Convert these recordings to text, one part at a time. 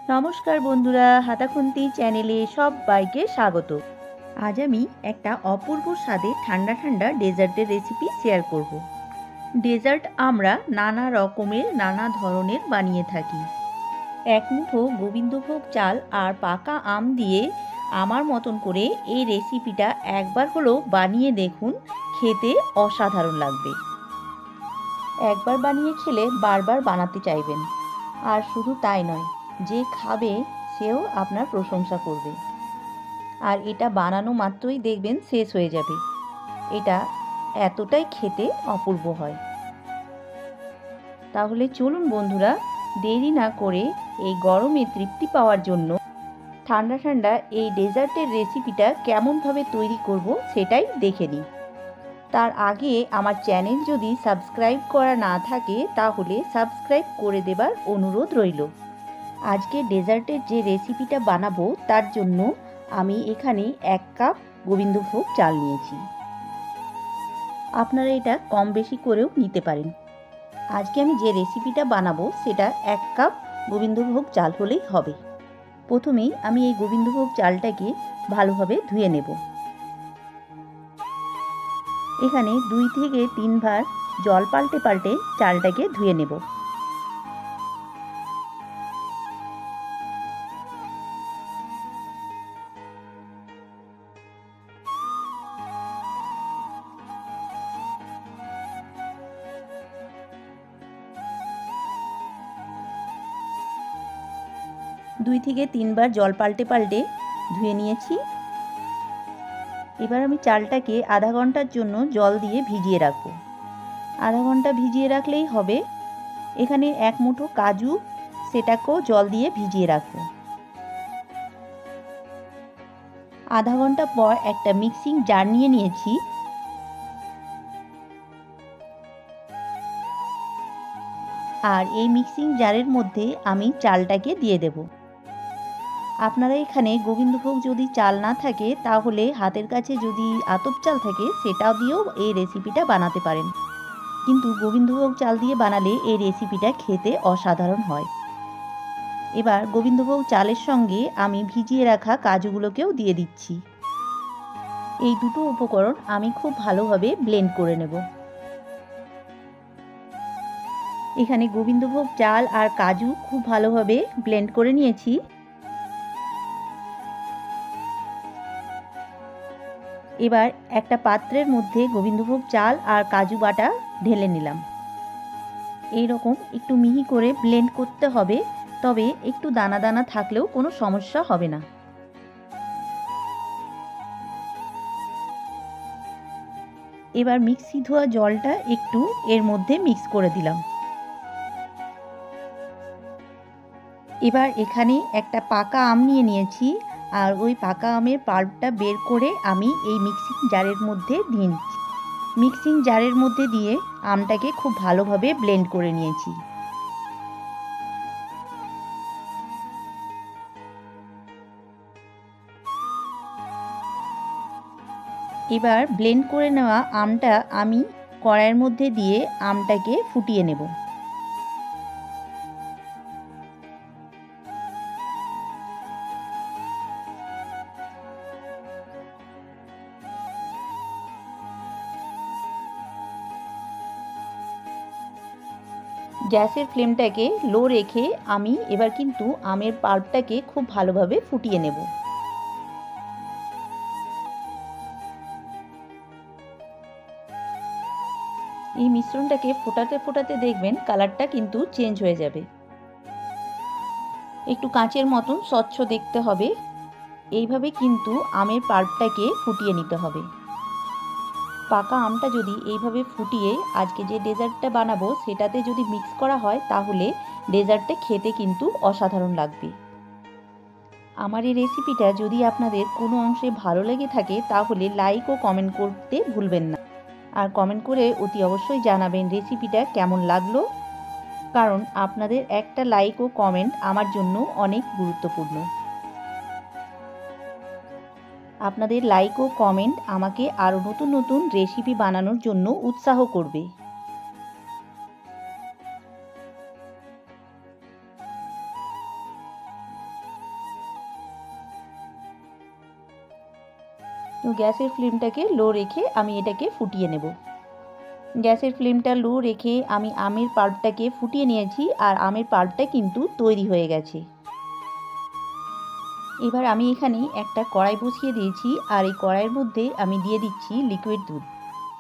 নমস্কার বন্ধুরা, হাতাখুন্তি চ্যানেলে সবাইকে স্বাগত। আজ আমি একটা অপূর্ব স্বাদের ঠান্ডা ঠান্ডা ডেজার্টের রেসিপি শেয়ার করব। ডেজার্ট আমরা নানা রকমের নানা ধরনের বানিয়ে থাকি। এক মুঠো গোবিন্দভোগ চাল আর পাকা আম দিয়ে আমার মতন করে এই রেসিপিটা একবার হলেও বানিয়ে দেখুন, খেতে অসাধারণ লাগবে। একবার বানিয়ে খেলে বারবার বানাতে চাইবেন। আর শুধু তাই নয়, যে খাবে সেও আপনার প্রশংসা করবে। আর এটা বানানো মাত্রই দেখবেন শেষ হয়ে যাবে। এটা এতটাই খেতে অপূর্ব হয়। তাহলে চলুন বন্ধুরা, দেরি না করে এই গরমে তৃপ্তি পাওয়ার জন্য ঠান্ডা ঠান্ডা এই ডেজার্টের রেসিপিটা কেমনভাবে তৈরি করব সেটাই দেখে নিই। তার আগে আমার চ্যানেল যদি সাবস্ক্রাইব করা না থাকে তাহলে সাবস্ক্রাইব করে দেবার অনুরোধ রইল। আজকে ডেজার্টের যে রেসিপিটা বানাবো তার জন্য আমি এখানে 1 কাপ গোবিন্দভোগ চাল নিয়েছি। আপনারা এটা কম বেশি করেও নিতে পারেন। আজকে আমি যে রেসিপিটা বানাবো সেটা 1 কাপ গোবিন্দভোগ চাল হলেই হবে। প্রথমেই আমি এই গোবিন্দভোগ চালটাকে ভালোভাবে ধুয়ে নেব। এখানে 2 থেকে 3 বার জল পাল্টে পাল্টে চালটাকে ধুয়ে নেব। দুই থেকে 3 বার জল পাল্টে পাল্টে ধুয়ে নিয়েছি। এবার আমি চালটাকে আধা ঘন্টার জন্য জল দিয়ে ভিজিয়ে রাখবো। আধা ঘন্টা ভিজিয়ে রাখলেই হবে। এখানে 1 মুঠো কাজু, সেটাকেও জল দিয়ে ভিজিয়ে রাখবো। আধা ঘন্টা পর একটা মিক্সিং জার নিয়ে নিয়েছি। আর এই মিক্সিং জারের মধ্যে আমি চালটাকে দিয়ে দেব। আপনারা এখানে গোবিন্দভোগ যদি চাল না থাকে তাহলে হাতের কাছে যদি আতপ চাল থাকে সেটাও দিয়েও এই রেসিপিটা বানাতে পারেন। কিন্তু গোবিন্দভোগ চাল দিয়ে বানালে এই রেসিপিটা খেতে অসাধারণ হয়। এবার গোবিন্দভোগ চালের সঙ্গে আমি ভিজিয়ে রাখা কাজুগুলোকেও দিয়ে দিচ্ছি। এই দুটো উপকরণ আমি খুব ভালোভাবে ব্লেন্ড করে নেব। এখানে গোবিন্দভোগ চাল আর কাজু খুব ভালোভাবে ব্লেন্ড করে নিয়েছি। এবার একটা পাত্রের মধ্যে গোবিন্দভোগ চাল আর কাজু বাটা ঢেলে নিলাম। এই রকম একটু মিহি করে ব্লেন্ড করতে হবে, তবে একটু দানা দানা থাকলেও কোনো সমস্যা হবে না। এবার মিক্সি ধোয়া জলটা একটু এর মধ্যে মিক্স করে দিলাম। এবার এখানে একটা পাকা আম নিয়ে নিয়েছি, আর ওই পাকা আমের পাল্পটা বের করে আমি এই মিক্সিং জারের মধ্যে দিয়ে নিচ্ছি। মিক্সিং জারের মধ্যে দিয়ে আমটাকে খুব ভালোভাবে ব্লেন্ড করে নিয়েছি। এবার ব্লেন্ড করে নেওয়া আমটা আমি কড়াইয়ের মধ্যে দিয়ে আমটাকে ফুটিয়ে নেব। গ্যাসের ফ্লেমটাকে লো রেখে আমি এবার কিন্তু আমের পাল্পটাকে খুব ভালোভাবে ফুটিয়ে নেব। এই মিশ্রণটাকে ফোটাতে ফোটাতে দেখবেন কালারটা কিন্তু চেঞ্জ হয়ে যাবে। একটু কাঁচের মতন স্বচ্ছ দেখতে হবে। এইভাবে কিন্তু আমের পাল্পটাকে ফুটিয়ে নিতে হবে। পাকা আমটা যদি এইভাবে ফুটিয়ে আজকে যে ডেজার্টটা বানাবো সেটাতে যদি মিক্স করা হয় তাহলে ডেজার্টটা খেতে কিন্তু অসাধারণ লাগবে। আমার এই রেসিপিটা যদি আপনাদের কোনো অংশে ভালো লেগে থাকে তাহলে লাইক ও কমেন্ট করতে ভুলবেন না। আর কমেন্ট করে অতি অবশ্যই জানাবেন রেসিপিটা কেমন লাগলো, কারণ আপনাদের একটা লাইক ও কমেন্ট আমার জন্য অনেক গুরুত্বপূর্ণ। আপনাদের লাইক ও কমেন্ট আমাকে আরও নতুন নতুন রেসিপি বানানোর জন্য উৎসাহ করবে। তো গ্যাসের ফ্লেমটাকে লো রেখে আমি এটাকে ফুটিয়ে নেব। গ্যাসের ফ্লেমটা লো রেখে আমি আমের পাল্পটাকে ফুটিয়ে নিয়েছি, আর আমের পাল্পটা কিন্তু তৈরি হয়ে গেছে। এবার আমি এখানে একটা কড়াই বসিয়ে দিয়েছি, আর এই কড়াইয়ের মধ্যে আমি দিয়ে দিচ্ছি লিকুইড দুধ।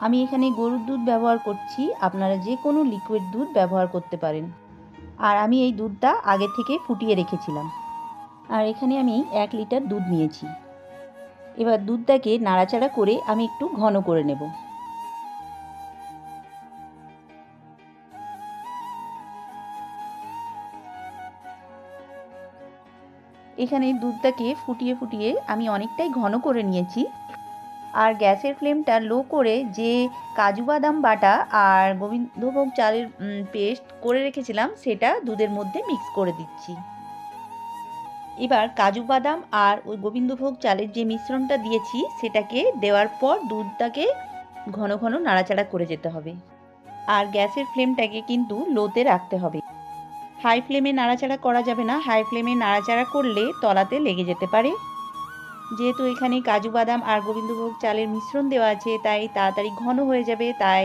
আমি এখানে গরুর দুধ ব্যবহার করছি, আপনারা যে কোনো লিকুইড দুধ ব্যবহার করতে পারেন। আর আমি এই দুধটা আগে থেকে ফুটিয়ে রেখেছিলাম। আর এখানে আমি 1 লিটার দুধ নিয়েছি। এবার দুধটাকে নাড়াচাড়া করে আমি একটু ঘন করে নেব। এখানে দুধটাকে ফুটিয়ে ফুটিয়ে আমি অনেকটাই ঘন করে নিয়েছি। আর গ্যাসের ফ্লেমটা লো করে যে কাজু বাদাম বাটা আর গোবিন্দভোগ চালের পেস্ট করে রেখেছিলাম সেটা দুধের মধ্যে মিক্স করে দিচ্ছি। এবার কাজু বাদাম আর ওই গোবিন্দভোগ চালের যে মিশ্রণটা দিয়েছি সেটাকে দেওয়ার পর দুধটাকে ঘন ঘন নাড়াচাড়া করে যেতে হবে। আর গ্যাসের ফ্লেমটাকে কিন্তু লোতে রাখতে হবে। হাই ফ্লেমে নাড়াচাড়া করা যাবে না, হাই ফ্লেমে নাড়াচাড়া করলে তলাতে লেগে যেতে পারে। যেহেতু এখানে কাজু বাদাম আর গোবিন্দভোগ চালের মিশ্রণ দেওয়া আছে তাই তাড়াতাড়ি ঘন হয়ে যাবে, তাই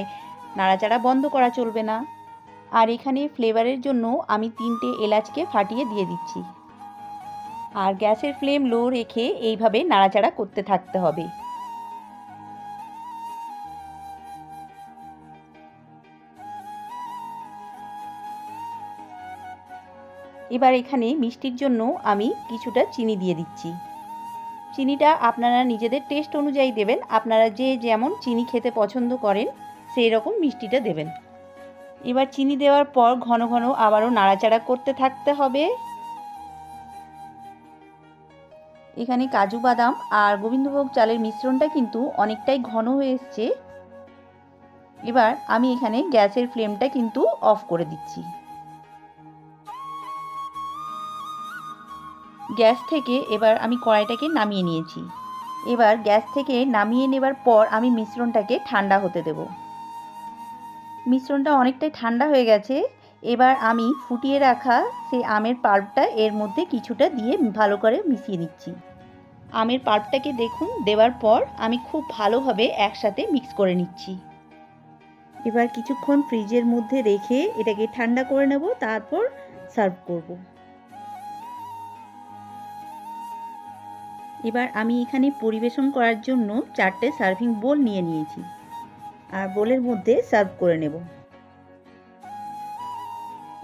নাড়াচাড়া বন্ধ করা চলবে না। আর এখানে ফ্লেভারের জন্য আমি 3টে এলাচকে ফাটিয়ে দিয়ে দিচ্ছি। আর গ্যাসের ফ্লেম লো রেখে এইভাবে নাড়াচাড়া করতে থাকতে হবে। এবার এখানে মিষ্টির জন্য আমি কিছুটা চিনি দিয়ে দিচ্ছি। চিনিটা আপনারা নিজেদের টেস্ট অনুযায়ী দেবেন, আপনারা যে যেমন চিনি খেতে পছন্দ করেন সেই রকম মিষ্টিটা দেবেন। এবার চিনি দেওয়ার পর ঘন ঘন আবারও নাড়াচাড়া করতে থাকতে হবে। এখানে কাজু বাদাম আর গোবিন্দভোগ চালের মিশ্রণটা কিন্তু অনেকটাই ঘন হয়ে এসছে। এবার আমি এখানে গ্যাসের ফ্লেমটা কিন্তু অফ করে দিচ্ছি। গ্যাস থেকে এবার আমি কড়াইটাকে নামিয়ে নিয়েছি। এবার গ্যাস থেকে নামিয়ে নেবার পর আমি মিশ্রণটাকে ঠান্ডা হতে দেব। মিশ্রণটা অনেকটাই ঠান্ডা হয়ে গেছে। এবার আমি ফুটিয়ে রাখা সেই আমের পাল্পটা এর মধ্যে কিছুটা দিয়ে ভালো করে মিশিয়ে নিচ্ছি। আমের পাল্পটাকে দেখুন দেওয়ার পর আমি খুব ভালোভাবে একসাথে মিক্স করে নিচ্ছি। এবার কিছুক্ষণ ফ্রিজের মধ্যে রেখে এটাকে ঠান্ডা করে নেব, তারপর সার্ভ করব। এবার আমি এখানে পরিবেশন করার জন্য 4টে সার্ভিং বোল নিয়ে নিয়েছি, আর বোলের মধ্যে সার্ভ করে নেব।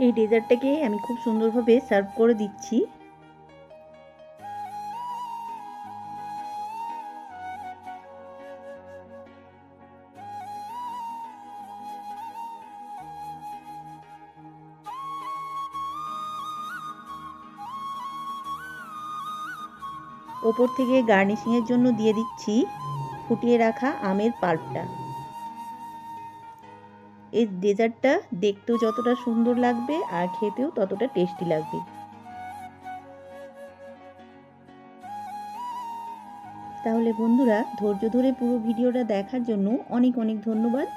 এই ডেজার্টটাকে আমি খুব সুন্দরভাবে সার্ভ করে দিচ্ছি। ওপর থেকে গার্নিশিংয়ের জন্য দিয়ে দিচ্ছি ফুটিয়ে রাখা আমের পাল্পটা। এই ডেজার্টটা দেখতেও যতটা সুন্দর লাগবে আর খেতেও ততটা টেস্টি লাগবে। তাহলে বন্ধুরা, ধৈর্য ধরে পুরো ভিডিওটা দেখার জন্য অনেক অনেক ধন্যবাদ।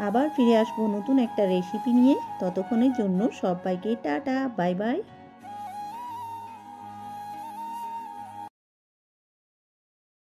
আবার ফিরে আসবো নতুন একটা রেসিপি নিয়ে। ততক্ষণের জন্য সবাইকে টাটা, বাই বাই।